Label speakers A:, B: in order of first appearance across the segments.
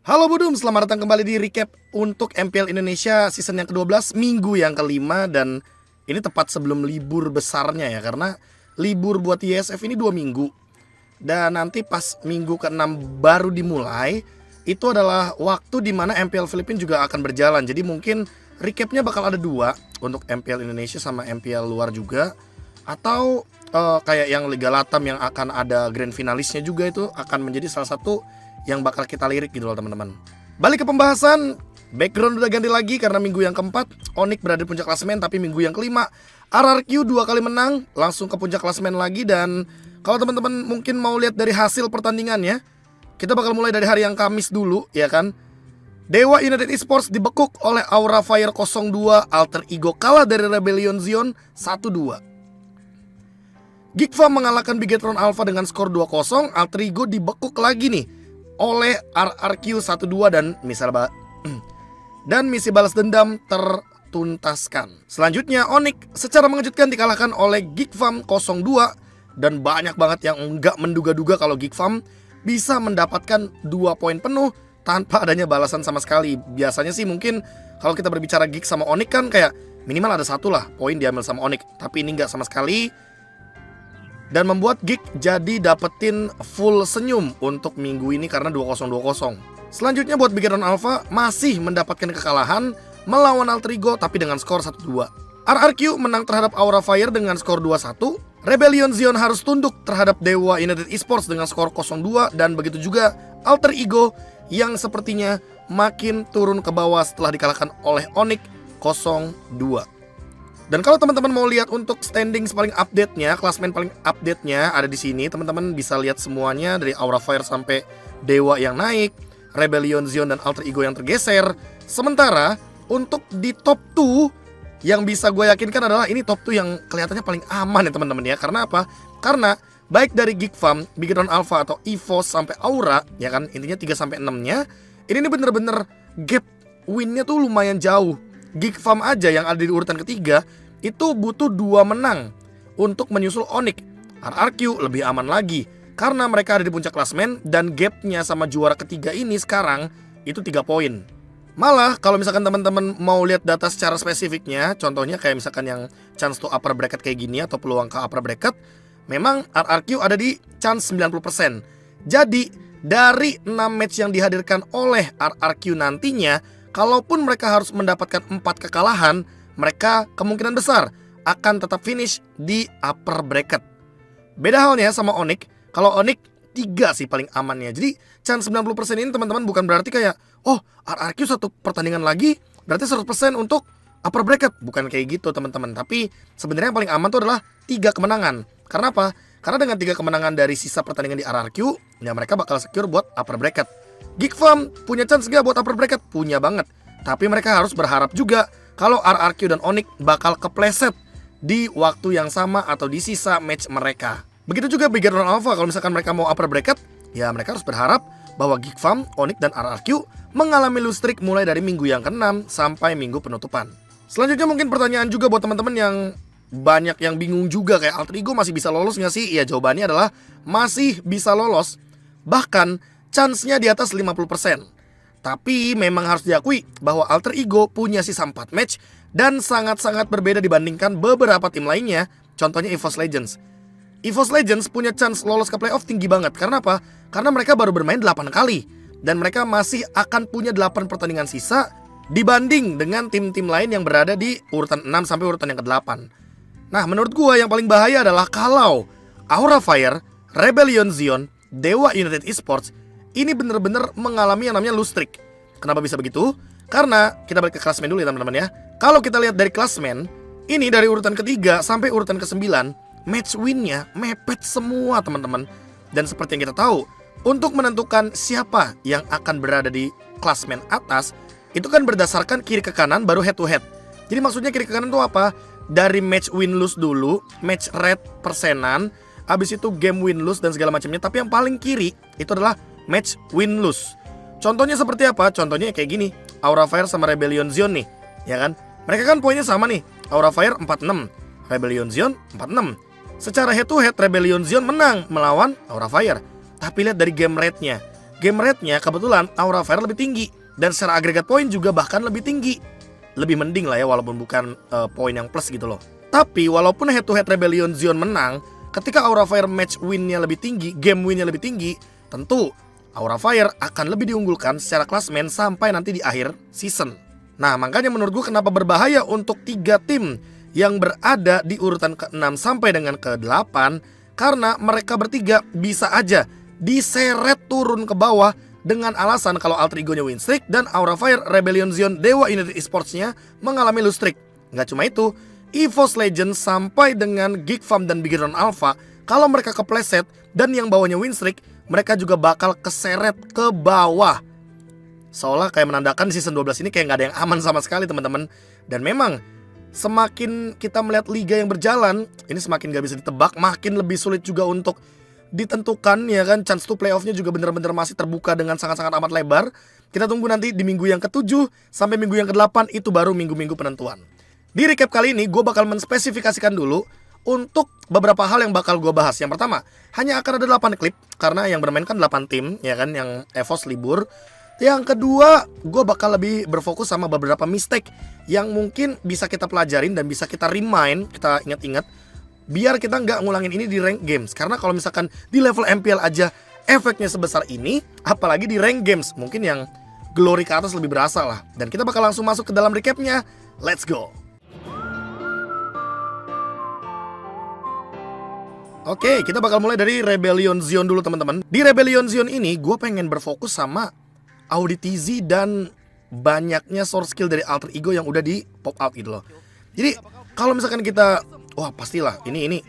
A: Halo Budum, selamat datang kembali di recap untuk MPL Indonesia season yang ke-12, minggu yang kelima. Dan ini tepat sebelum libur besarnya ya, karena libur buat ISF ini 2 minggu. Dan nanti pas minggu ke-6 baru dimulai, itu adalah waktu dimana MPL Filipina juga akan berjalan. Jadi mungkin recapnya bakal ada 2 untuk MPL Indonesia sama MPL luar juga. Atau kayak yang Liga Latam yang akan ada grand finalisnya juga, itu akan menjadi salah satu yang bakal kita lirik gitu loh teman-teman. Balik ke pembahasan, background udah ganti lagi karena minggu yang keempat Onyx berada di puncak klasemen, tapi minggu yang kelima RRQ 2 kali menang langsung ke puncak klasemen lagi. Dan kalau teman-teman mungkin mau lihat dari hasil pertandingannya, kita bakal mulai dari hari yang Kamis dulu ya kan. Dewa United Esports dibekuk oleh Aura Fire 02, Alter Ego kalah dari Rebellion Zion 1-2. Geekfam mengalahkan Bigetron Alpha dengan skor 2-0. Alter Ego dibekuk lagi nih oleh RRQ 12 dan misi balas dendam tertuntaskan. Selanjutnya Onyx secara mengejutkan dikalahkan oleh Geekfam 02. Dan banyak banget yang enggak menduga-duga kalau Geekfam bisa mendapatkan 2 poin penuh tanpa adanya balasan sama sekali. Biasanya sih mungkin kalau kita berbicara Geek sama Onyx kan kayak minimal ada 1 lah poin diambil sama Onyx, tapi ini enggak sama sekali. Dan membuat Geek jadi dapetin full senyum untuk minggu ini karena 2020. Selanjutnya buat Bigetron Alpha masih mendapatkan kekalahan melawan Alter Ego tapi dengan skor 1-2. RRQ menang terhadap Aura Fire dengan skor 2-1. Rebellion Zion harus tunduk terhadap Dewa United Esports dengan skor 0-2. Dan begitu juga Alter Ego yang sepertinya makin turun ke bawah setelah dikalahkan oleh Onyx 0-2. Dan kalau teman-teman mau lihat untuk standing paling update-nya, klasmen paling update-nya ada di sini. Teman-teman bisa lihat semuanya dari Aura Fire sampai Dewa yang naik, Rebellion Zion dan Alter Ego yang tergeser. Sementara untuk di top 2 yang bisa gue yakinkan adalah ini top 2 yang kelihatannya paling aman ya teman-teman ya. Karena apa? Karena baik dari Geekfam, Bigetron Alpha atau EVOS sampai Aura ya kan, intinya 3-6-nya ini bener-bener gap win-nya tuh lumayan jauh. Geekfam aja yang ada di urutan ketiga itu butuh 2 menang untuk menyusul Onyx. RRQ lebih aman lagi karena mereka ada di puncak klasemen dan gapnya sama juara ketiga ini sekarang itu 3 poin. Malah kalau misalkan teman-teman mau lihat data secara spesifiknya, contohnya kayak misalkan yang chance to upper bracket kayak gini atau peluang ke upper bracket, memang RRQ ada di chance 90%. Jadi dari 6 match yang dihadirkan oleh RRQ nantinya, kalaupun mereka harus mendapatkan 4 kekalahan, mereka kemungkinan besar akan tetap finish di upper bracket. Beda halnya sama Onyx. Kalau Onyx 3 sih paling amannya. Jadi chance 90% ini teman-teman bukan berarti kayak oh RRQ 1 pertandingan lagi berarti 100% untuk upper bracket. Bukan kayak gitu teman-teman. Tapi sebenarnya yang paling aman tuh adalah 3 kemenangan. Karena apa? Karena dengan 3 kemenangan dari sisa pertandingan di RRQ, ya mereka bakal secure buat upper bracket. Geekfam punya chance gak buat upper bracket? Punya banget. Tapi mereka harus berharap juga kalau RRQ dan Onyx bakal kepleset di waktu yang sama atau di sisa match mereka. Begitu juga Bigetron Alpha, kalau misalkan mereka mau upper bracket, ya mereka harus berharap bahwa Geekfam, Onyx dan RRQ mengalami lose streak mulai dari minggu yang ke-6 sampai minggu penutupan. Selanjutnya mungkin pertanyaan juga buat teman-teman yang banyak yang bingung juga kayak Alter Ego masih bisa lolos gak sih? Ya jawabannya adalah masih bisa lolos. Bahkan chance-nya di atas 50%. Tapi memang harus diakui bahwa Alter Ego punya sisa 4 match dan sangat-sangat berbeda dibandingkan beberapa tim lainnya. Contohnya EVOS Legends. EVOS Legends punya chance lolos ke playoff tinggi banget. Karena apa? Karena mereka baru bermain 8 kali. Dan mereka masih akan punya 8 pertandingan sisa dibanding dengan tim-tim lain yang berada di urutan 6 sampai urutan yang ke-8. Nah menurut gue yang paling bahaya adalah kalau Aura Fire, Rebellion Zion, Dewa United Esports ini bener-bener mengalami yang namanya lose streak. Kenapa bisa begitu? Karena kita balik ke klasmen dulu ya teman-teman ya. Kalau kita lihat dari klasmen, ini dari urutan ketiga sampai urutan ke-9, match win-nya mepet semua teman-teman. Dan seperti yang kita tahu, untuk menentukan siapa yang akan berada di klasmen atas, itu kan berdasarkan kiri ke kanan baru head to head. Jadi maksudnya kiri ke kanan itu apa? Dari match win lose dulu, match rate persenan, habis itu game win lose dan segala macamnya. Tapi yang paling kiri itu adalah match win lose. Contohnya seperti apa? Contohnya kayak gini, Aura Fire sama Rebellion Zion nih, ya kan? Mereka kan poinnya sama nih. Aura Fire 46, Rebellion Zion 46. Secara head to head Rebellion Zion menang melawan Aura Fire. Tapi lihat dari game rate-nya. game rate-nya kebetulan Aura Fire lebih tinggi. Dan secara agregat poin juga bahkan lebih tinggi. Lebih mending lah ya, walaupun bukan poin yang plus gitu loh. Tapi walaupun head to head Rebellion Zion menang, ketika Aura Fire match win-nya lebih tinggi, game win-nya lebih tinggi, tentu Aura Fire akan lebih diunggulkan secara klasmen sampai nanti di akhir season. Nah, makanya menurut gue kenapa berbahaya untuk 3 tim yang berada di urutan ke-6 sampai dengan ke-8, karena mereka bertiga bisa aja diseret turun ke bawah dengan alasan kalau alter ego-nya win streak dan Aura Fire Rebellion Zion Dewa United Esports-nya mengalami lose streak. Nggak cuma itu, EVOS Legends sampai dengan Geek Farm dan Big Hero Alpha, kalau mereka kepleset dan yang bawahnya win streak, mereka juga bakal keseret ke bawah. Seolah kayak menandakan di season 12 ini kayak nggak ada yang aman sama sekali teman-teman. Dan memang semakin kita melihat liga yang berjalan, ini semakin gak bisa ditebak, makin lebih sulit juga untuk ditentukan ya kan. Chance to playoff-nya juga bener-bener masih terbuka dengan sangat-sangat amat lebar. Kita tunggu nanti di minggu yang ke-7 sampai minggu yang ke-8, itu baru minggu-minggu penentuan. Di recap kali ini gue bakal menspesifikasikan dulu untuk beberapa hal yang bakal gue bahas. Yang pertama, hanya akan ada 8 klip karena yang bermain kan 8 tim ya kan, yang EVOS libur. Yang kedua, gue bakal lebih berfokus sama beberapa mistake yang mungkin bisa kita pelajarin dan bisa kita remind, kita ingat-ingat, biar kita nggak ngulangin ini di rank games. Karena kalau misalkan di level MPL aja efeknya sebesar ini, apalagi di rank games, mungkin yang glory ke atas lebih berasa lah. Dan kita bakal langsung masuk ke dalam recapnya. Let's go. Oke, kita bakal mulai dari Rebellion Zion dulu teman-teman. Di Rebellion Zion ini, gue pengen berfokus sama Auditizi dan banyaknya source skill dari alter ego yang udah di pop out gitu loh. Jadi kalau misalkan kita, wah pastilah ini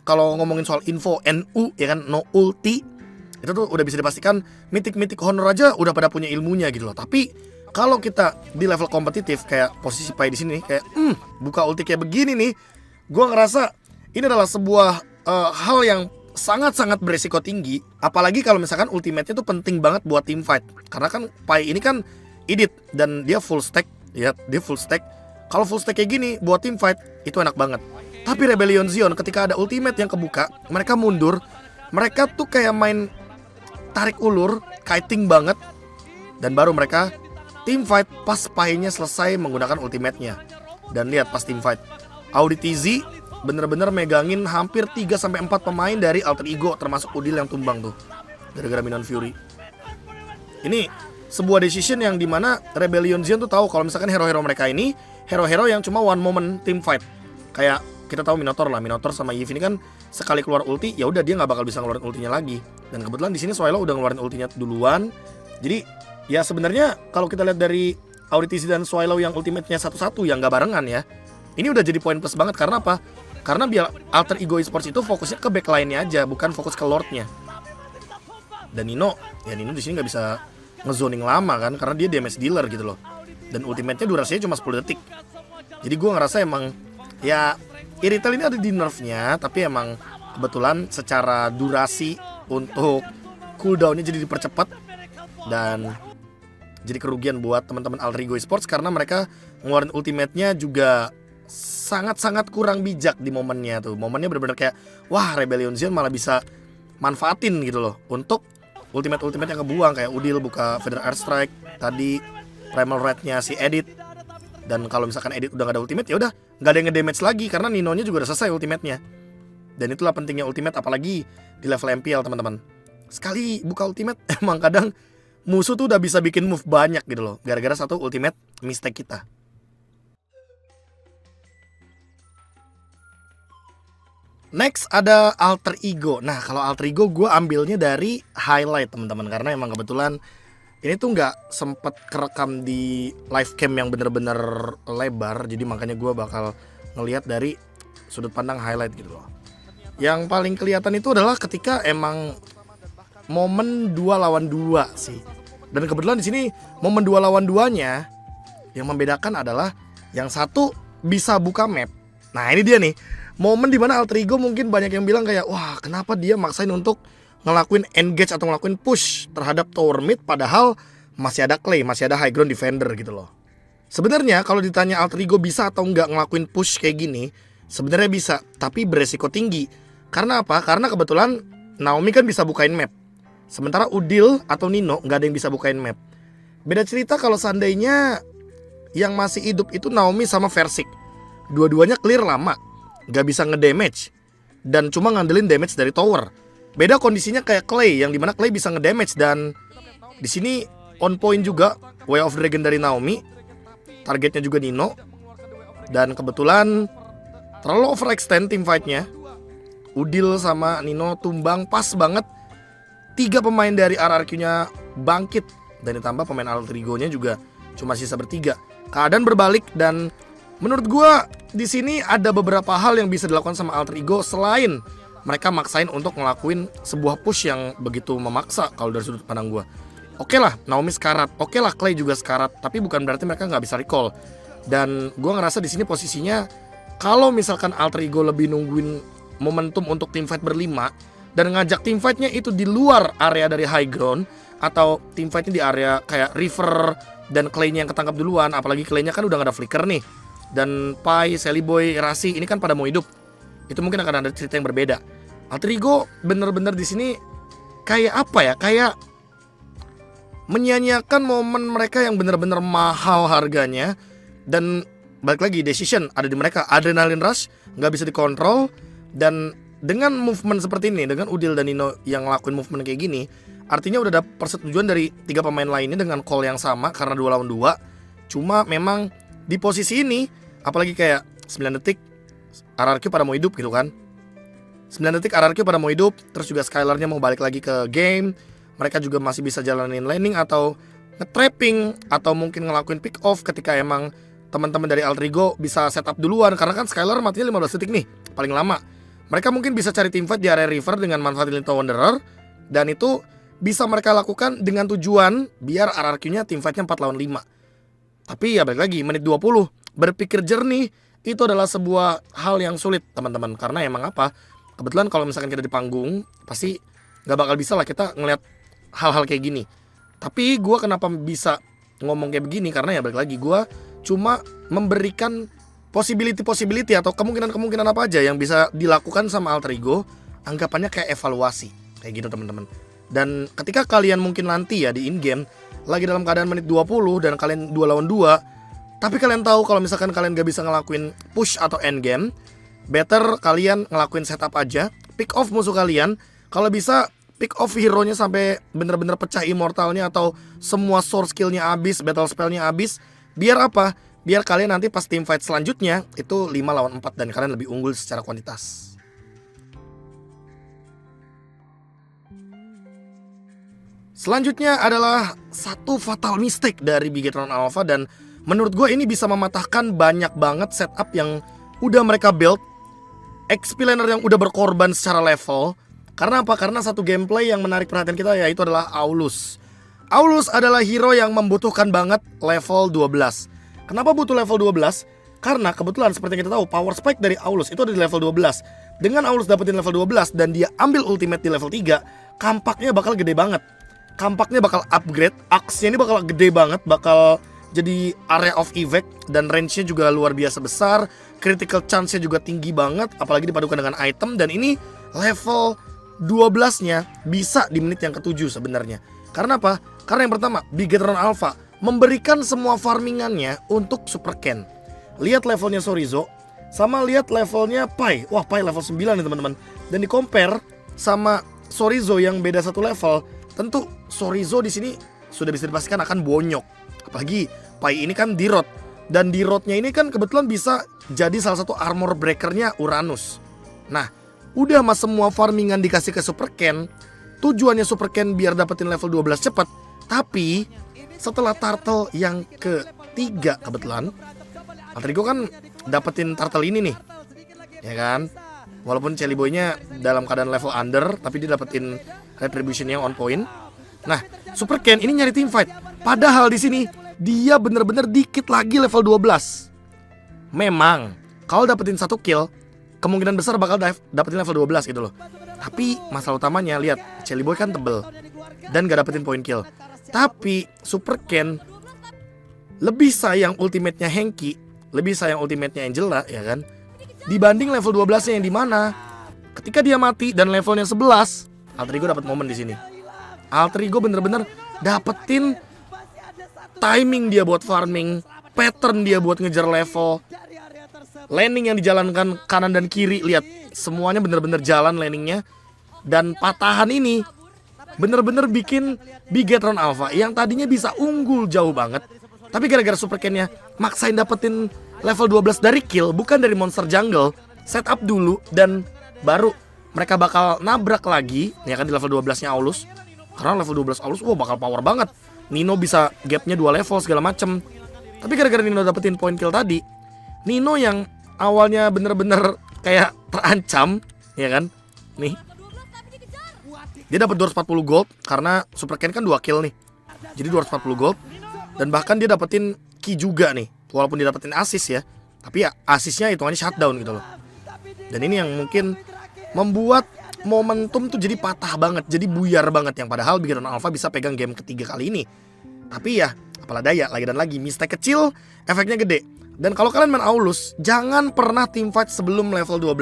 A: kalau ngomongin soal info NU ya kan, no ulti, itu tuh udah bisa dipastikan mitik honor aja udah pada punya ilmunya gitu loh. Tapi kalau kita di level kompetitif kayak posisi Pai di sini kayak buka ulti kayak begini nih, gua ngerasa ini adalah sebuah hal yang sangat-sangat beresiko tinggi. Apalagi kalau misalkan ultimate-nya tuh penting banget buat team fight. Karena kan Pai ini kan edit dan dia full stack. Ya, dia full stack. Kalau full stack kayak gini buat team fight itu enak banget. Tapi Rebellion Zion ketika ada ultimate yang kebuka, mereka mundur. Mereka tuh kayak main tarik ulur, kiting banget. Dan baru mereka team fight pas Pai-nya selesai menggunakan ultimate-nya. Dan lihat pas team fight, Auditizi bener-bener megangin hampir 3-4 pemain dari alter ego, termasuk Udil yang tumbang tuh gara-gara Minion Fury. Ini sebuah decision yang dimana Rebellion Zion tuh tahu kalau misalkan hero-hero mereka ini hero-hero yang cuma one moment team fight. Kayak kita tahu Minotaur lah, Minotaur sama Yves ini kan sekali keluar ulti ya udah dia nggak bakal bisa ngeluarin ultinya lagi. Dan kebetulan di sini Swilo udah ngeluarin ultinya duluan. Jadi ya sebenarnya kalau kita lihat dari Auditizi dan Swilo yang ultimate-nya satu-satu yang nggak barengan ya, ini udah jadi poin plus banget. Karena apa? Karena biar alter ego esports itu fokusnya ke backline-nya aja, bukan fokus ke lord-nya. Dan Nino di sini nggak bisa ngezoning lama kan, karena dia damage dealer gitu loh. Dan ultimate-nya durasinya cuma 10 detik. Jadi gue ngerasa emang ya Irrital ini ada di nerf-nya, tapi emang kebetulan secara durasi untuk cooldown-nya jadi dipercepat. Dan jadi kerugian buat teman-teman alter ego esports karena mereka ngeluarin ultimate-nya juga sangat-sangat kurang bijak di momennya tuh. Momennya benar-benar kayak wah, Rebellion Zion malah bisa manfaatin gitu loh untuk ultimate yang kebuang. Kayak Udil buka Feather Airstrike, tadi Primal Red-nya si Edit. Dan kalau misalkan Edit udah gak ada ultimate ya udah gak ada yang nge-damage lagi karena Nino-nya juga udah selesai ultimate-nya. Dan itulah pentingnya ultimate apalagi di level MPL teman-teman. Sekali buka ultimate emang kadang musuh tuh udah bisa bikin move banyak gitu loh, gara-gara satu ultimate mistake kita. Next ada alter ego. Nah kalau alter ego gue ambilnya dari highlight teman-teman, karena emang kebetulan ini tuh nggak sempet kerekam di live cam yang bener-bener lebar, jadi makanya gue bakal ngelihat dari sudut pandang highlight gitu loh. Yang paling kelihatan itu adalah ketika emang momen 2 lawan 2 sih. Dan kebetulan di sini momen 2 lawan 2-nya yang membedakan adalah yang satu bisa buka map. Nah ini dia nih, momen dimana alter ego mungkin banyak yang bilang kayak wah kenapa dia maksain untuk ngelakuin engage atau ngelakuin push terhadap tower mid, padahal masih ada clay, masih ada high ground defender gitu loh. Sebenarnya kalau ditanya alter ego bisa atau nggak ngelakuin push kayak gini, sebenarnya bisa, tapi beresiko tinggi. Karena apa? Karena kebetulan Naomi kan bisa bukain map. Sementara Udil atau Nino nggak ada yang bisa bukain map. Beda cerita kalau seandainya yang masih hidup itu Naomi sama Versik. Dua-duanya clear lama, nggak bisa ngedamage dan cuma ngandelin damage dari tower. Beda kondisinya kayak Clay, yang dimana Clay bisa ngedamage dan di sini on point juga Way of Dragon dari Naomi. Targetnya juga Nino. Dan kebetulan terlalu overextend team fightnya. Udil sama Nino tumbang pas banget. 3 pemain dari RRQ-nya bangkit dan ditambah pemain Alter Ego-nya juga cuma sisa bertiga. Keadaan berbalik dan menurut gua di sini ada beberapa hal yang bisa dilakukan sama Alter Ego selain mereka maksain untuk ngelakuin sebuah push yang begitu memaksa kalau dari sudut pandang gua. Oke lah, Naomi sekarat, oke lah Clay juga sekarat, tapi bukan berarti mereka nggak bisa recall. Dan gua ngerasa di sini posisinya kalau misalkan Alter Ego lebih nungguin momentum untuk team fight berlima dan ngajak team fightnya itu di luar area dari high ground atau team fightnya di area kayak River dan Clay-nya yang ketangkap duluan, apalagi Clay-nya kan udah gak ada flicker nih, dan Pai, Sally Boy, Rasi ini kan pada mau hidup, itu mungkin akan ada cerita yang berbeda. Alter Ego bener-bener di sini kayak apa ya, kayak menyanyiakan momen mereka yang bener-bener mahal harganya. Dan balik lagi, decision ada di mereka, adrenaline rush nggak bisa dikontrol. Dan dengan movement seperti ini, dengan Udil dan Nino yang ngelakuin movement kayak gini, artinya udah ada persetujuan dari 3 pemain lainnya dengan call yang sama karena 2 lawan 2. Cuma memang di posisi ini, apalagi kayak 9 detik RRQ pada mau hidup gitu kan. 9 detik RRQ pada mau hidup, terus juga Skylar-nya mau balik lagi ke game. Mereka juga masih bisa jalanin landing atau nge-trapping atau mungkin ngelakuin pick off ketika emang teman-teman dari Alter Ego bisa setup duluan. Karena kan Skylar matinya 15 detik nih, paling lama. Mereka mungkin bisa cari teamfight di area river dengan manfaatin Little Wanderer. Dan itu bisa mereka lakukan dengan tujuan biar RRQ-nya teamfightnya 4 lawan 5. Tapi ya balik lagi, menit 20 berpikir jernih itu adalah sebuah hal yang sulit teman-teman. Karena emang apa, kebetulan kalau misalkan kita di panggung pasti gak bakal bisa lah kita ngeliat hal-hal kayak gini. Tapi gue kenapa bisa ngomong kayak begini, karena ya balik lagi, gue cuma memberikan possibility atau kemungkinan apa aja yang bisa dilakukan sama Alter Ego. Anggapannya kayak evaluasi, kayak gitu teman-teman. Dan ketika kalian mungkin nanti ya di in-game lagi dalam keadaan menit 20 dan kalian 2 lawan 2, tapi kalian tahu kalau misalkan kalian gak bisa ngelakuin push atau end game, better kalian ngelakuin setup aja, pick off musuh kalian. Kalau bisa pick off hero-nya sampai bener-bener pecah immortalnya atau semua source skill-nya habis, battle spell-nya habis. Biar apa? Biar kalian nanti pas team fight selanjutnya itu 5 lawan 4 dan kalian lebih unggul secara kuantitas. Selanjutnya adalah satu fatal mistake dari Bigetron Alpha, dan menurut gue ini bisa mematahkan banyak banget setup yang udah mereka build, XP laner yang udah berkorban secara level. Karena apa? Karena satu gameplay yang menarik perhatian kita yaitu adalah Aulus. Aulus adalah hero yang membutuhkan banget level 12. Kenapa butuh level 12? Karena kebetulan seperti yang kita tahu, power spike dari Aulus itu ada di level 12. Dengan Aulus dapetin level 12 dan dia ambil ultimate di level 3, kampaknya bakal gede banget. Kampaknya bakal upgrade, axe-nya ini bakal gede banget, bakal jadi area of effect, dan range-nya juga luar biasa besar. Critical chance-nya juga tinggi banget, apalagi dipadukan dengan item. Dan ini level 12-nya bisa di menit yang ke-7 sebenarnya. Karena apa? Karena yang pertama, Bigetron Alpha memberikan semua farmingannya untuk Super Ken. Lihat levelnya Sorizo sama lihat levelnya Pai. Wah, Pai level 9 nih teman-teman. Dan di compare sama Sorizo yang beda satu level, tentu Sorizo di sini sudah bisa dipastikan akan bonyok. Apalagi Pai ini kan D-Rod, dan D-Rodnya ini kan kebetulan bisa jadi salah satu armor breakernya Uranus. Nah, udah mas semua farmingan dikasih ke Super Ken. Tujuannya Super Ken biar dapetin level 12 cepat. Tapi setelah turtle yang ketiga kebetulan, Alter Ego kan dapetin turtle ini nih, ya kan. Walaupun Sally Boy-nya dalam keadaan level under, tapi dia dapetin retribution yang on point. Nah, Super Ken ini nyari team fight. Padahal di sini dia bener-bener dikit lagi level 12. Memang kalau dapetin satu kill, kemungkinan besar bakal dapetin level 12 gitu loh. Tapi masalah utamanya, lihat, Sally Boy kan tebel dan gak dapetin point kill. Tapi Super Ken lebih sayang ultimate-nya Henki, lebih sayang ultimate-nya Angela, ya kan, dibanding level 12-nya yang dimana ketika dia mati dan levelnya 11, Alter Ego dapat momen di sini. Alter Ego bener-bener dapetin timing dia buat farming, pattern dia buat ngejar level, landing yang dijalankan kanan dan kiri, lihat semuanya bener-bener jalan landingnya. Dan patahan ini bener-bener bikin Bigetron Alpha yang tadinya bisa unggul jauh banget, tapi gara-gara Super Ken-nya maksain dapetin level 12 dari kill, bukan dari monster jungle, setup dulu dan baru mereka bakal nabrak lagi ya kan di level 12-nya Aulus. Karena level 12 Aulus bakal power banget. Nino bisa gapnya 2 level segala macem. Tapi gara-gara Nino dapetin point kill tadi, Nino yang awalnya bener-bener kayak terancam, ya kan? Nih, dia dapat 240 gold karena Super Ken kan 2 kill nih. Jadi 240 gold. Dan bahkan dia dapetin key juga nih. Walaupun dia dapetin assist ya, tapi ya assistnya hitungannya shutdown gitu loh. Dan ini yang mungkin membuat momentum tuh jadi patah banget, jadi buyar banget. Yang padahal Bigetron Alpha bisa pegang game ketiga kali ini. Tapi ya, apalah daya, lagi dan lagi mistake kecil, efeknya gede. Dan kalau kalian main Aulus, jangan pernah teamfight sebelum level 12.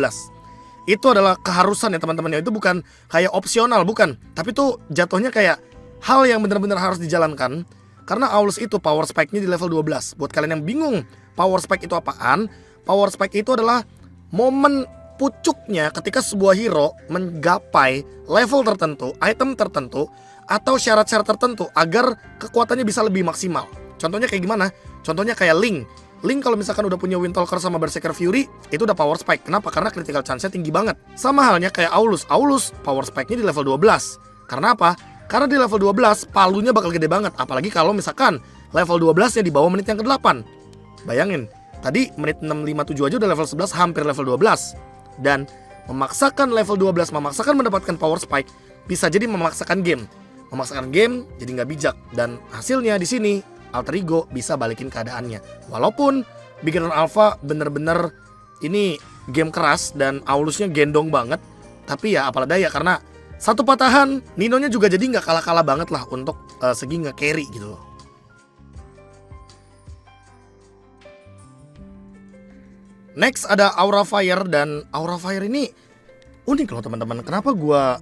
A: Itu adalah keharusan ya teman-teman ya. Itu bukan kayak opsional, bukan. Tapi tuh jatuhnya kayak hal yang benar-benar harus dijalankan. Karena Aulus itu power spike-nya di level 12. Buat kalian yang bingung power spike itu apaan, power spike itu adalah momen pucuknya ketika sebuah hero menggapai level tertentu, item tertentu, atau syarat-syarat tertentu agar kekuatannya bisa lebih maksimal. Contohnya kayak gimana? Contohnya kayak Link. Link kalau misalkan udah punya Windtalker sama Berserker Fury, itu udah power spike. Kenapa? Karena critical chance-nya tinggi banget. Sama halnya kayak Aulus. Aulus power spike-nya di level 12. Karena apa? Karena di level 12 palunya bakal gede banget. Apalagi kalau misalkan level 12-nya di bawah menit yang ke-8. Bayangin, tadi menit 657 aja udah level 11, hampir level 12. Dan memaksakan level 12, memaksakan mendapatkan power spike, bisa jadi memaksakan game. Memaksakan game jadi nggak bijak. Dan hasilnya di sini Alter Ego bisa balikin keadaannya. Walaupun Bigetron Alpha bener-bener ini game keras dan Aulusnya gendong banget, tapi ya apalah daya karena satu patahan Ninonya juga jadi nggak kalah-kalah banget lah untuk segi nge-carry gitu loh. Next ada Aura Fire, dan Aura Fire ini unik loh teman-teman. Kenapa gua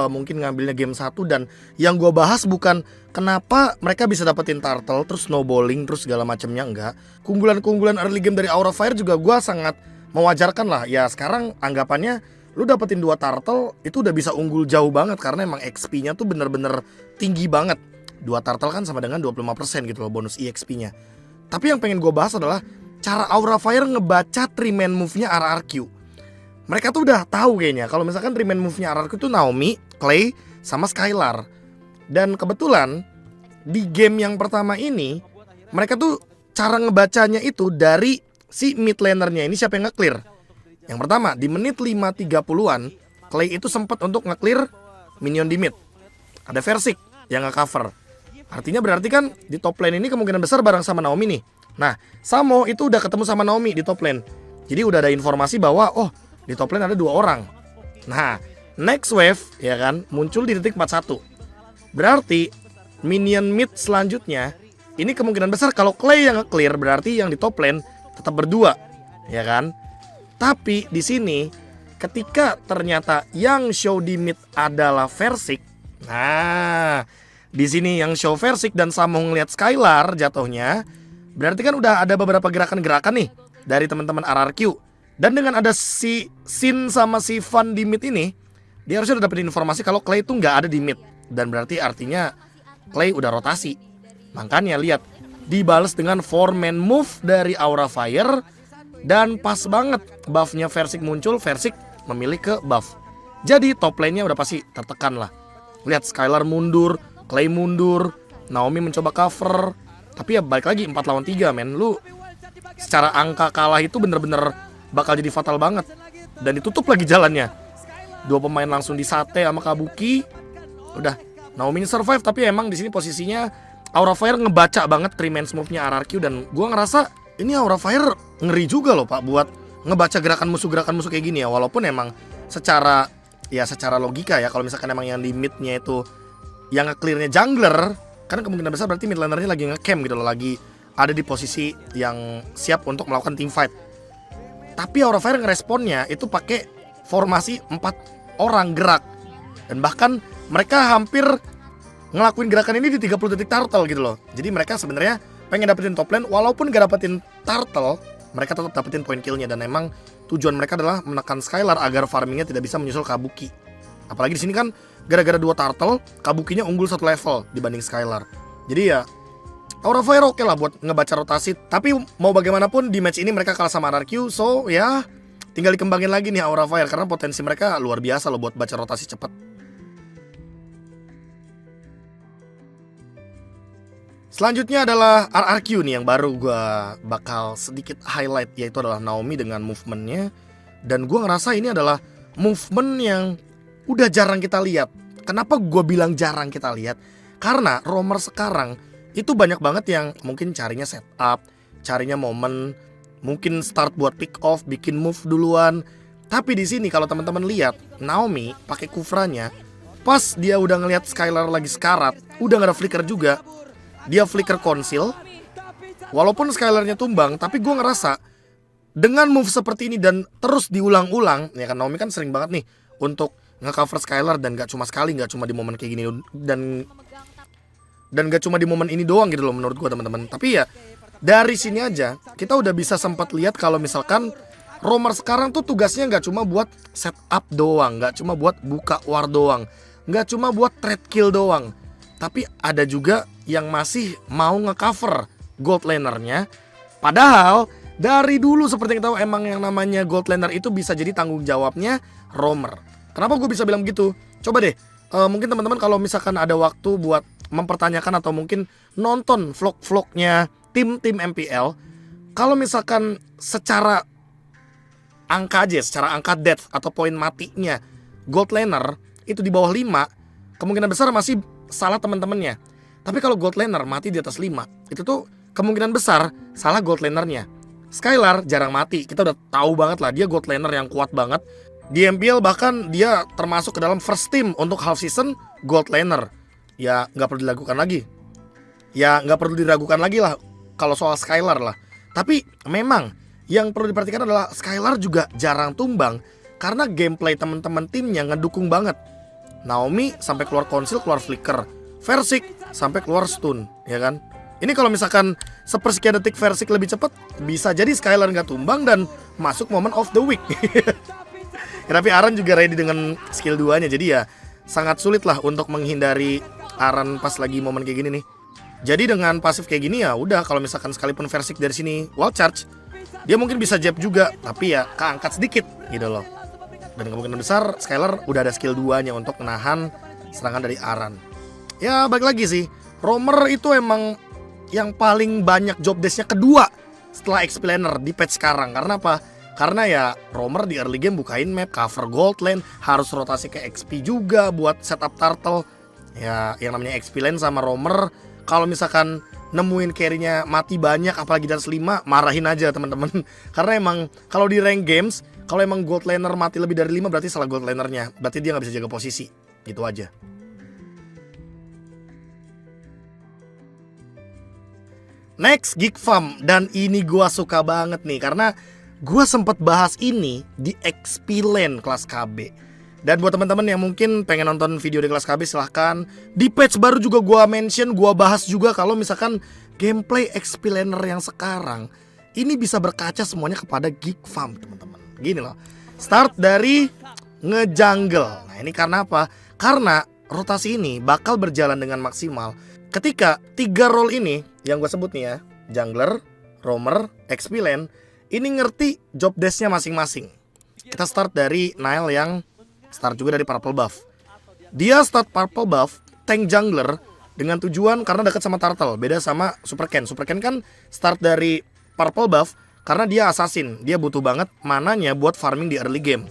A: mungkin ngambilnya game 1 dan yang gua bahas bukan kenapa mereka bisa dapetin turtle terus snowballing terus segala macamnya, enggak. Keunggulan-keunggulan early game dari Aura Fire juga gua sangat mewajarkan lah. Ya sekarang anggapannya lu dapetin 2 turtle itu udah bisa unggul jauh banget karena emang XP-nya tuh bener-bener tinggi banget. 2 turtle kan sama dengan 25% gitu loh bonus EXP-nya. Tapi yang pengen gua bahas adalah cara Aura Fire ngebaca 3-man move-nya RRQ. Mereka tuh udah tahu kayaknya kalau misalkan 3-man move-nya RRQ tuh Naomi, Clay, sama Skylar. Dan kebetulan di game yang pertama ini mereka tuh cara ngebacanya itu dari si mid laner-nya ini siapa yang nge-clear. Yang pertama di menit 5.30-an Clay itu sempat untuk nge-clear minion di mid. Ada Versik yang nge-cover. Artinya berarti kan di top lane ini kemungkinan besar bareng sama Naomi nih. Nah, Samo itu udah ketemu sama Naomi di top lane. Jadi udah ada informasi bahwa oh, di top lane ada 2 orang. Nah, next wave ya kan muncul di detik 41. Berarti minion mid selanjutnya ini kemungkinan besar kalau Clay yang nge-clear berarti yang di top lane tetap berdua, ya kan? Tapi di sini ketika ternyata yang show di mid adalah Versik. Nah, di sini yang show Versik dan Samo ngeliat Skylar jatuhnya, berarti kan udah ada beberapa gerakan-gerakan nih dari teman-teman RRQ. Dan dengan ada si Sin sama si Van di mid ini, dia harusnya udah dapetin informasi kalau Clay tuh nggak ada di mid. Dan berarti artinya Clay udah rotasi. Makanya lihat, dibales dengan 4-man move dari Aura Fire. Dan pas banget buffnya Versik muncul, Versik memilih ke buff. Jadi top lane-nya udah pasti tertekan lah. Lihat Skylar mundur, Clay mundur, Naomi mencoba cover. Tapi ya balik lagi 4 lawan 3 men. Lu secara angka kalah itu bener-bener bakal jadi fatal banget. Dan ditutup lagi jalannya. 2 pemain langsung disate sama Kabuki. Udah, Naomi survive. Tapi emang di sini posisinya Aura Fire ngebaca banget 3-man move-nya RRQ. Dan gua ngerasa ini Aura Fire ngeri juga loh pak buat ngebaca gerakan musuh kayak gini ya. Walaupun emang secara logika ya, kalau misalkan emang yang di mid-nya itu yang nge-clear-nya jungler, karena kemungkinan besar berarti mid laner-nya lagi nge-camp gitu loh, lagi ada di posisi yang siap untuk melakukan team fight. Tapi Aura Fire ngeresponnya itu pakai formasi 4 orang gerak. Dan bahkan mereka hampir ngelakuin gerakan ini di 30 detik turtle gitu loh. Jadi mereka sebenarnya pengen dapetin top lane, walaupun gak dapetin turtle, mereka tetap dapetin point killnya. Dan emang tujuan mereka adalah menekan Skylar agar farmingnya tidak bisa menyusul Kabuki. Apalagi di sini kan gara-gara 2 turtle, Kabukinya unggul 1 level dibanding Skylar. Jadi ya Aura Fire oke lah buat ngebaca rotasi. Tapi mau bagaimanapun di match ini mereka kalah sama RRQ. So ya tinggal dikembangin lagi nih Aura Fire, karena potensi mereka luar biasa loh buat baca rotasi cepat. Selanjutnya adalah RRQ nih yang baru gue bakal sedikit highlight, yaitu adalah Naomi dengan movementnya. Dan gue ngerasa ini adalah movement yang udah jarang kita lihat. Kenapa gue bilang jarang kita lihat? Karena roamer sekarang itu banyak banget yang mungkin carinya setup, carinya momen, mungkin start buat pick off, bikin move duluan. Tapi di sini kalau teman-teman lihat, Naomi pakai kufranya, pas dia udah ngelihat Skylar lagi sekarat, udah gak ada flicker juga, dia flicker conceal. Walaupun Skylarnya tumbang, tapi gue ngerasa dengan move seperti ini dan terus diulang-ulang, ya kan Naomi kan sering banget nih untuk nge-cover Skylar, dan gak cuma sekali, gak cuma di momen kayak gini, dan gak cuma di momen ini doang gitu loh menurut gue teman-teman. Tapi ya dari sini aja kita udah bisa sempat lihat kalau misalkan roamer sekarang tuh tugasnya gak cuma buat setup doang, gak cuma buat buka war doang, gak cuma buat trade kill doang, tapi ada juga yang masih mau nge-cover gold lanernya. Padahal dari dulu seperti yang kita tahu emang yang namanya gold laner itu bisa jadi tanggung jawabnya roamer. Kenapa gue bisa bilang gitu? Coba deh, mungkin teman-teman kalau misalkan ada waktu buat mempertanyakan atau mungkin nonton vlog-vlognya tim-tim MPL, kalau misalkan secara angka aja, secara angka death atau poin matinya gold laner itu di bawah 5, kemungkinan besar masih salah teman-temannya. Tapi kalau gold laner mati di atas 5, itu tuh kemungkinan besar salah gold lanernya. Skylar jarang mati, kita udah tahu banget lah dia gold laner yang kuat banget. Di MPL bahkan dia termasuk ke dalam first team untuk half season gold laner. Ya nggak perlu dilakukan lagi. Ya nggak perlu diragukan lagi lah kalau soal Skylar lah. Tapi memang yang perlu diperhatikan adalah Skylar juga jarang tumbang karena gameplay teman-teman timnya ngedukung banget. Naomi sampai keluar conceal, keluar flicker. Versik sampai keluar stun, ya kan? Ini kalau misalkan sepersekian detik Versik lebih cepat, bisa jadi Skylar nggak tumbang dan masuk moment of the week. Ya, tapi Aran juga ready dengan skill 2-nya, jadi ya sangat sulit lah untuk menghindari Aran pas lagi momen kayak gini nih. Jadi dengan pasif kayak gini ya udah, kalau misalkan sekalipun Versik dari sini wall charge, dia mungkin bisa jab juga, tapi ya keangkat sedikit gitu loh. Dan kemungkinan besar Skylar udah ada skill 2-nya untuk menahan serangan dari Aran. Ya balik lagi sih, roamer itu emang yang paling banyak job desk-nya kedua setelah XP laner di patch sekarang. Karena apa? Karena ya roamer di early game bukain map, cover gold lane, harus rotasi ke XP juga buat setup turtle. Ya yang namanya XP lane sama roamer, kalau misalkan nemuin carry-nya mati banyak apalagi di atas 5, marahin aja teman-teman. Karena emang kalau di rank games, kalau emang gold laner mati lebih dari 5 berarti salah gold lanernya, berarti dia gak bisa jaga posisi. Gitu aja. Next, Geek Farm. Dan ini gua suka banget nih karena gua sempet bahas ini di XP Lane kelas KB. Dan buat teman-teman yang mungkin pengen nonton video di kelas KB, silahkan. Di patch baru juga gua mention, gua bahas juga kalau misalkan gameplay XP Laner yang sekarang ini bisa berkaca semuanya kepada Geek Farm, teman-teman. Gini loh, start dari ngejungle. Nah ini karena apa? Karena rotasi ini bakal berjalan dengan maksimal ketika 3 role ini yang gue sebut nih ya, jungler, roamer, XP lane, ini ngerti job desk-nya masing-masing. Kita start dari Nile yang start juga dari purple buff. Dia start purple buff, tank jungler dengan tujuan karena dekat sama turtle. Beda sama Super Ken. Super Ken kan start dari purple buff karena dia assassin. Dia butuh banget mananya buat farming di early game.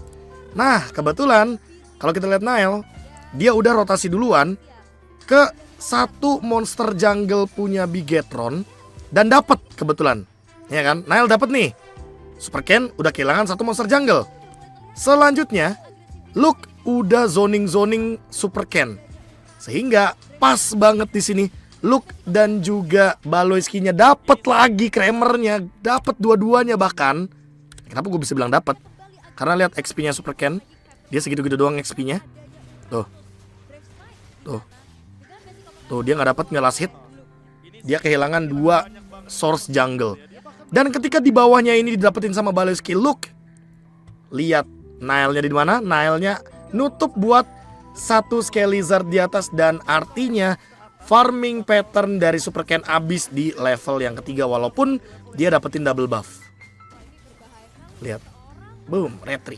A: Nah kebetulan kalau kita lihat Nile, dia udah rotasi duluan ke satu monster jungle punya Bigetron dan dapat kebetulan, ya kan? Nile dapat nih. Super Ken udah kehilangan satu monster jungle. Selanjutnya, Luke udah zoning Super Ken, sehingga pas banget di sini Luke dan juga Baloiski-nya dapat lagi Kramernya, dapat dua-duanya bahkan. Kenapa gue bisa bilang dapat? Karena lihat XP-nya Super Ken, dia segitu-gitu doang XP-nya. Tuh. Tuh dia nggak dapat nge-last hit. Dia kehilangan 2 source jungle. Dan ketika di bawahnya ini didapetin sama Baleski, look. Lihat Nile-nya di mana? Nile-nya nutup buat 1 Scale Lizard di atas. Dan artinya farming pattern dari Super Ken abis di level yang ketiga. Walaupun dia dapetin double buff. Lihat. Boom, retry.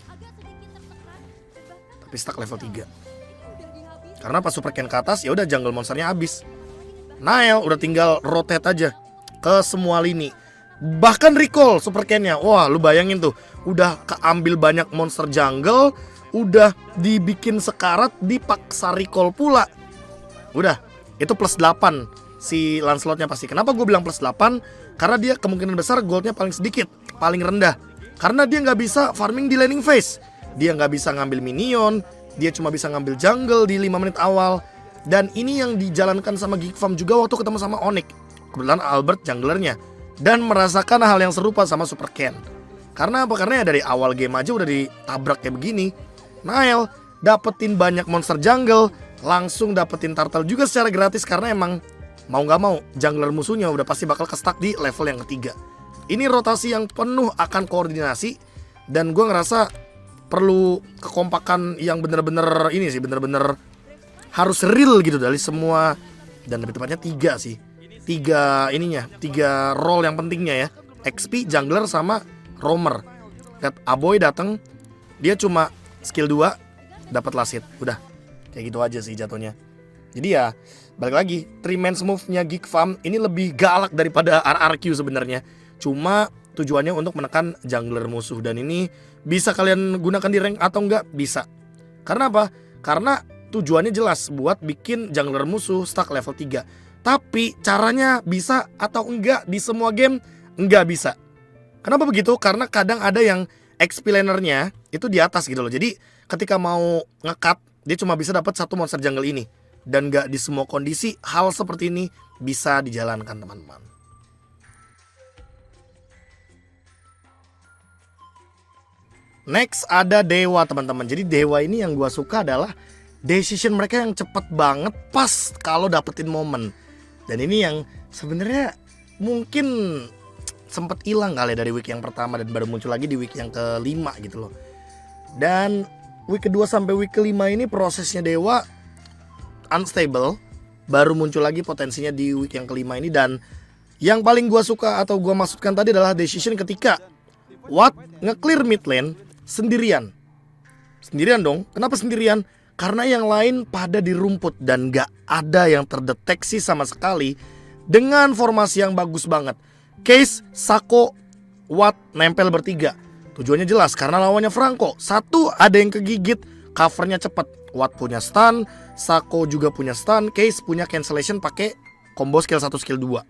A: Tapi stuck level 3. Karena pas Super Ken ke atas ya udah jungle monsternya habis. Nile udah tinggal rotate aja ke semua lini. Bahkan recall Super Ken-nya. Wah, lu bayangin tuh. Udah keambil banyak monster jungle, udah dibikin sekarat, dipaksa recall pula. Udah, itu plus 8 si Lancelot-nya pasti. Kenapa gue bilang plus 8? Karena dia kemungkinan besar goldnya paling sedikit, paling rendah. Karena dia nggak bisa farming di laning phase. Dia nggak bisa ngambil minion, dia cuma bisa ngambil jungle di 5 menit awal. Dan ini yang dijalankan sama Geek Farm juga waktu ketemu sama Onyx. Kebetulan Albert junglernya. Dan merasakan hal yang serupa sama Super Ken. Karena apa? Karena ya dari awal game aja udah ditabrak kayak begini. Nile dapetin banyak monster jungle, langsung dapetin turtle juga secara gratis. Karena emang mau gak mau jungler musuhnya udah pasti bakal ke-stuck di level yang ketiga. Ini rotasi yang penuh akan koordinasi. Dan gue ngerasa perlu kekompakan yang bener-bener ini sih, bener-bener harus real gitu dari semua. Dan lebih tepatnya 3 sih. 3 role yang pentingnya ya. XP, jungler, sama roamer. Lihat Aboy datang, dia cuma skill 2 dapat last hit. Udah kayak gitu aja sih jatuhnya. Jadi ya balik lagi, 3-man move-nya Geek Farm ini lebih galak daripada RRQ sebenarnya. Cuma tujuannya untuk menekan jungler musuh. Dan ini bisa kalian gunakan di rank atau enggak? Bisa. Karena apa? Karena tujuannya jelas buat bikin jungler musuh stuck level 3. Tapi caranya bisa atau enggak di semua game? Enggak bisa. Kenapa begitu? Karena kadang ada yang XP lanernya itu di atas gitu loh. Jadi ketika mau nge-cut, dia cuma bisa dapat 1 monster jungle ini. Dan enggak di semua kondisi hal seperti ini bisa dijalankan teman-teman. Next ada Dewa teman-teman. Jadi Dewa ini yang gua suka adalah decision mereka yang cepet banget pas kalau dapetin momen. Dan ini yang sebenarnya mungkin sempet hilang kali dari week yang pertama dan baru muncul lagi di week yang kelima gitu loh. Dan week kedua sampai week kelima ini prosesnya Dewa unstable, baru muncul lagi potensinya di week yang kelima ini. Dan yang paling gua suka atau gua maksudkan tadi adalah decision ketika Watt nge-clear mid lane sendirian. Sendirian dong. Kenapa sendirian? Karena yang lain pada di rumput dan gak ada yang terdeteksi sama sekali dengan formasi yang bagus banget. Case, Sako, Watt nempel bertiga. Tujuannya jelas karena lawannya Franco. 1 ada yang kegigit, covernya cepet. Watt punya stun, Sako juga punya stun, Case punya cancellation pakai combo skill 1 skill 2.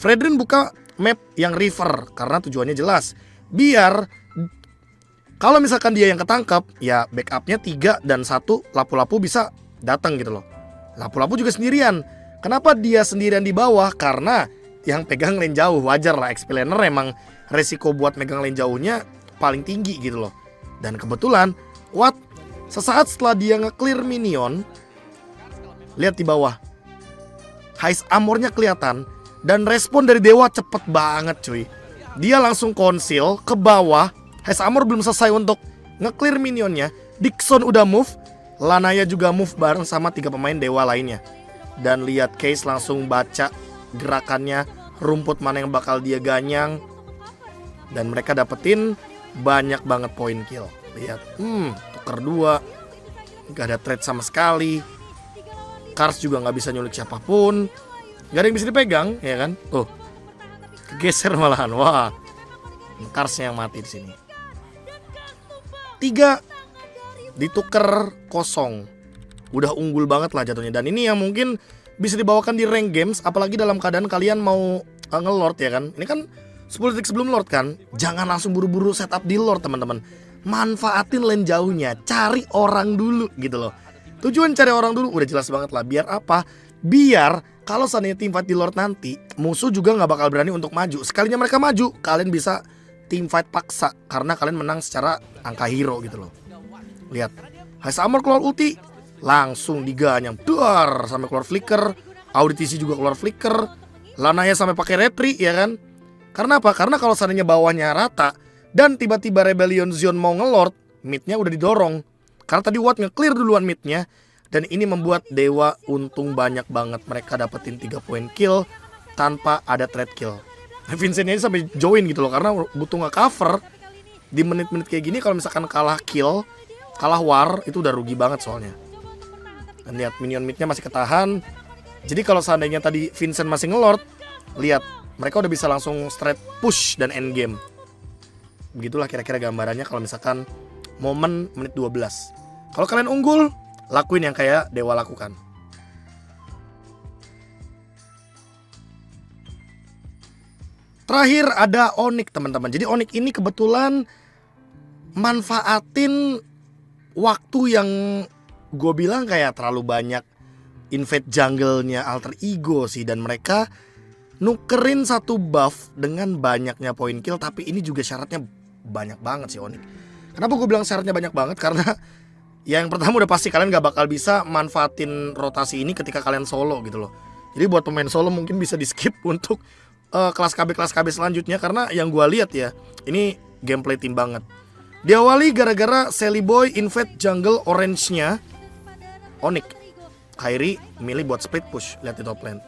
A: Fredrin buka map yang river karena tujuannya jelas. Biar kalau misalkan dia yang ketangkep, ya backupnya 3 dan 1 lapu-lapu bisa datang gitu loh. Lapu-lapu juga sendirian. Kenapa dia sendirian di bawah? Karena yang pegang lane jauh. Wajar lah, XP laner emang resiko buat megang lane jauhnya paling tinggi gitu loh. Dan kebetulan Watt sesaat setelah dia nge-clear minion, lihat di bawah, Heist Armor-nya kelihatan. Dan respon dari Dewa cepet banget cuy. Dia langsung conceal ke bawah. Heist Armor belum selesai untuk nge-clear minionnya, Dixon udah move, Lanaya juga move bareng sama 3 pemain Dewa lainnya. Dan lihat Case langsung baca gerakannya, rumput mana yang bakal dia ganyang. Dan mereka dapetin banyak banget poin kill. Lihat, tuker 2, gak ada trade sama sekali. Kars juga gak bisa nyulik siapapun, gak ada yang bisa dipegang, ya kan? Tuh, kegeser malahan. Wah, Karsnya yang mati di sini. 3 ditukar kosong. Udah unggul banget lah jatuhnya. Dan ini yang mungkin bisa dibawakan di rank games, apalagi dalam keadaan kalian mau nge-lord ya kan. Ini kan 10 detik sebelum lord kan. Jangan langsung buru-buru setup di lord teman-teman. Manfaatin lane jauhnya, cari orang dulu gitu loh. Tujuan cari orang dulu udah jelas banget lah. Biar apa? Biar kalau seandainya teamfight di lord nanti, musuh juga gak bakal berani untuk maju. Sekalinya mereka maju, kalian bisa teamfight paksa karena kalian menang secara angka hero gitu loh. Lihat, Heist Armor keluar ulti, langsung diganyang, duar sampai keluar flicker, Auditisi juga keluar flicker, Lanaya sampai pakai retri ya kan. Karena apa? Karena kalau seandainya bawahnya rata dan tiba-tiba Rebellion Zion mau ngelord, midnya udah didorong. Karena tadi Watt nge-clear duluan midnya. Dan ini membuat Dewa untung banyak banget. Mereka dapetin 3 poin kill tanpa ada trade kill. Vincent ini sampai join gitu loh, karena butuh nge-cover. Di menit-menit kayak gini kalau misalkan kalah kill, kalah war, itu udah rugi banget soalnya. Dan lihat minion midnya masih ketahan. Jadi kalau seandainya tadi Vincent masih ngelord, lihat mereka udah bisa langsung straight push dan end game. Begitulah kira-kira gambarannya kalau misalkan momen menit 12. Kalau kalian unggul, lakuin yang kayak Dewa lakukan. Terakhir ada Onyx teman-teman. Jadi Onyx ini kebetulan manfaatin waktu yang gue bilang kayak terlalu banyak invade jungle-nya Alter Ego sih. Dan mereka nukerin satu buff dengan banyaknya poin kill. Tapi ini juga syaratnya banyak banget sih Onyx. Kenapa gue bilang syaratnya banyak banget? Karena yang pertama udah pasti kalian gak bakal bisa manfaatin rotasi ini ketika kalian solo gitu loh. Jadi buat pemain solo mungkin bisa di skip untuk kelas KB selanjutnya. Karena yang gue lihat ya, ini gameplay tim banget. Diawali gara-gara Sally Boy invade jungle orange-nya Onyx. Kairi milih buat split push. Lihat di top lane.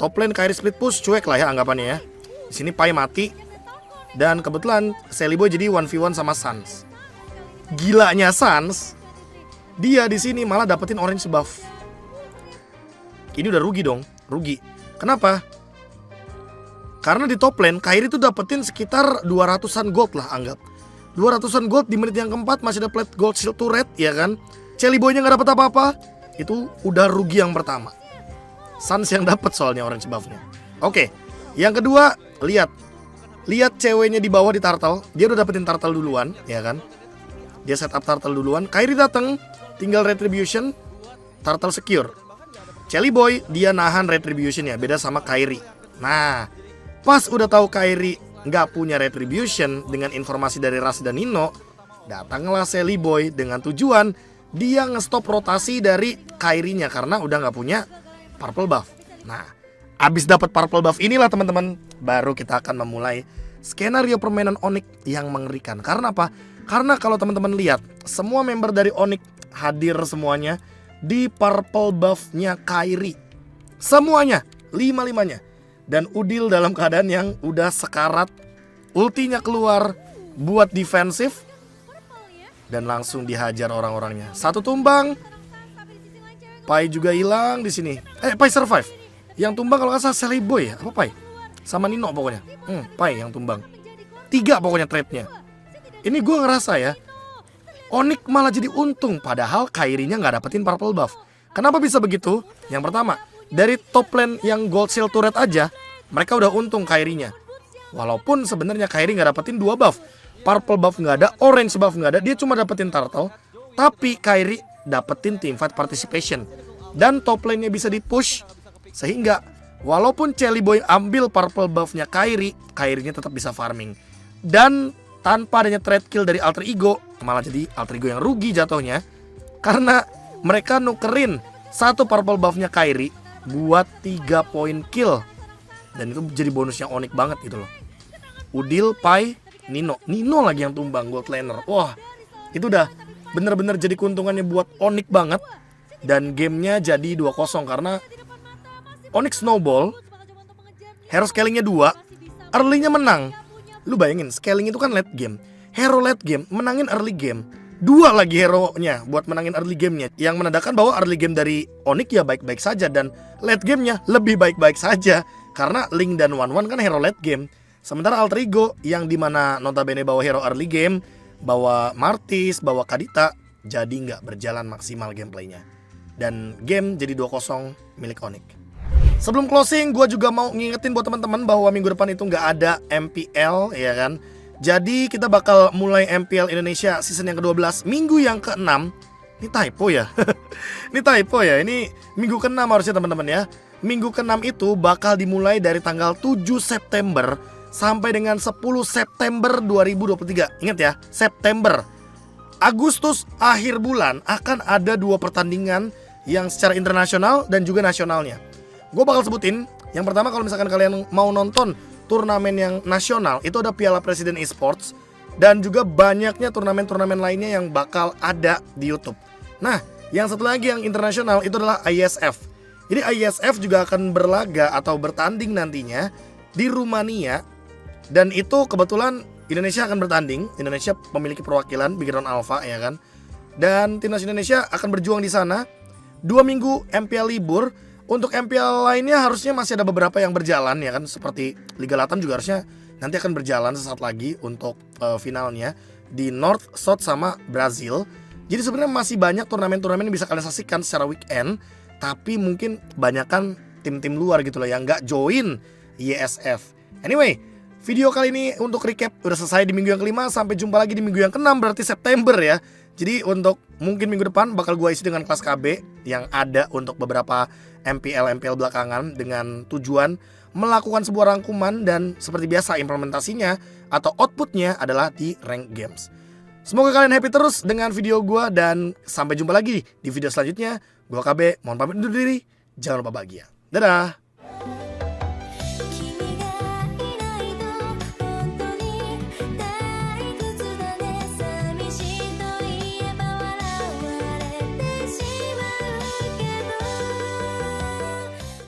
A: Top lane Kairi split push, cuek lah ya anggapannya ya. Di sini Pai mati. Dan kebetulan Sally Boy jadi 1v1 sama Sans. Gilanya Sans, dia di sini malah dapetin orange buff. Ini udah rugi dong, rugi. Kenapa? Karena di top lane Kairi tuh dapetin sekitar 200-an gold lah anggap. 200-an gold di menit yang keempat masih ada plate gold shield turret ya kan. Sally Boy-nya gak dapet apa-apa. Itu udah rugi yang pertama. Sans yang dapet soalnya orange buff-nya. Oke, yang kedua, lihat ceweknya di bawah di turtle. Dia udah dapetin turtle duluan ya kan. Dia setup turtle duluan. Kairi dateng, tinggal retribution, turtle secure. Sally Boy dia nahan retribution ya, beda sama Kairi. Nah, pas udah tahu Kairi nggak punya retribution dengan informasi dari Ras dan Nino, datanglah Sally Boy dengan tujuan dia ngestop rotasi dari Kairinya karena udah nggak punya purple buff. Nah, abis dapat purple buff inilah teman-teman, baru kita akan memulai skenario permainan Onyx yang mengerikan. Karena apa? Karena kalau teman-teman lihat, semua member dari Onyx hadir semuanya di purple buff-nya Kairi. Semuanya, 5-5-nya. Dan Udil dalam keadaan yang udah sekarat, ultinya keluar buat defensif dan langsung dihajar orang-orangnya. Satu tumbang. Pai juga hilang di sini. Pai survive. Yang tumbang kalau nggak salah Sally Boy ya, apa Pai? Sama Nino pokoknya. Pai yang tumbang. 3 pokoknya trade-nya. Ini gue ngerasa ya, Onyx malah jadi untung padahal Kairinya nggak dapetin purple buff. Kenapa bisa begitu? Yang pertama, dari top lane yang gold shield turret aja mereka udah untung Kairinya. Walaupun sebenarnya Kairi nggak dapetin 2 buff, purple buff nggak ada, orange buff nggak ada, dia cuma dapetin turtle. Tapi Kairi dapetin teamfight participation dan top lane-nya bisa di push sehingga walaupun Sally Boy ambil purple buff-nya Kairinya tetap bisa farming. Dan tanpa adanya trade kill dari Alter Ego, malah jadi Alter Ego yang rugi jatuhnya. Karena mereka nukerin satu purple buff-nya Kairi buat 3 poin kill. Dan itu jadi bonusnya Onyx banget gitu loh. Udil, Pai, Nino lagi yang tumbang gold laner. Wah, itu udah bener-bener jadi keuntungannya buat Onyx banget. Dan gamenya jadi 2-0 karena Onyx snowball, hero scalingnya 2, early-nya menang. Lu bayangin, scaling itu kan late game. Hero late game menangin early game. 2 lagi hero-nya buat menangin early game-nya. Yang menandakan bahwa early game dari Onyx ya baik-baik saja. Dan late game-nya lebih baik-baik saja. Karena Link dan Wan kan hero late game. Sementara Alter Ego yang dimana notabene bawa hero early game, bawa Martis, bawa Kadita, jadi nggak berjalan maksimal gameplaynya. Dan game jadi 2-0 milik Onyx. Sebelum closing, gue juga mau ngingetin buat teman-teman bahwa minggu depan itu nggak ada MPL, ya kan? Jadi kita bakal mulai MPL Indonesia season yang ke-12 minggu yang ke-6. Ini typo ya? Ini typo ya? Ini minggu ke-6 harusnya teman-teman ya. Minggu ke-6 itu bakal dimulai dari tanggal 7 September sampai dengan 10 September 2023. Ingat ya, September. Agustus akhir bulan akan ada 2 pertandingan yang secara internasional dan juga nasionalnya. Gue bakal sebutin. Yang pertama, kalau misalkan kalian mau nonton turnamen yang nasional, itu ada Piala Presiden Esports. Dan juga banyaknya turnamen-turnamen lainnya yang bakal ada di YouTube. Nah, yang satu lagi yang internasional itu adalah ISF. Jadi ISF juga akan berlaga atau bertanding nantinya di Rumania. Dan itu kebetulan Indonesia akan bertanding. Indonesia memiliki perwakilan Big Round Alpha, ya kan. Dan timnas Indonesia akan berjuang di sana. 2 minggu MPL libur. Untuk MPL lainnya harusnya masih ada beberapa yang berjalan, ya kan. Seperti Liga Latam juga harusnya nanti akan berjalan sesaat lagi untuk finalnya di North, South sama Brazil. Jadi sebenarnya masih banyak turnamen-turnamen yang bisa kalian saksikan secara weekend. Tapi mungkin kebanyakan tim-tim luar gitu loh yang nggak join ISF. Anyway, video kali ini untuk recap udah selesai di minggu yang kelima. Sampai jumpa lagi di minggu yang keenam, berarti September ya. Jadi untuk mungkin minggu depan bakal gue isi dengan kelas KB yang ada untuk beberapa MPL belakangan, dengan tujuan melakukan sebuah rangkuman dan seperti biasa implementasinya atau outputnya adalah di rank games. Semoga kalian happy terus dengan video gue dan sampai jumpa lagi di video selanjutnya. Gue KB, mohon pamit undur diri. Jangan lupa bahagia. Dadah.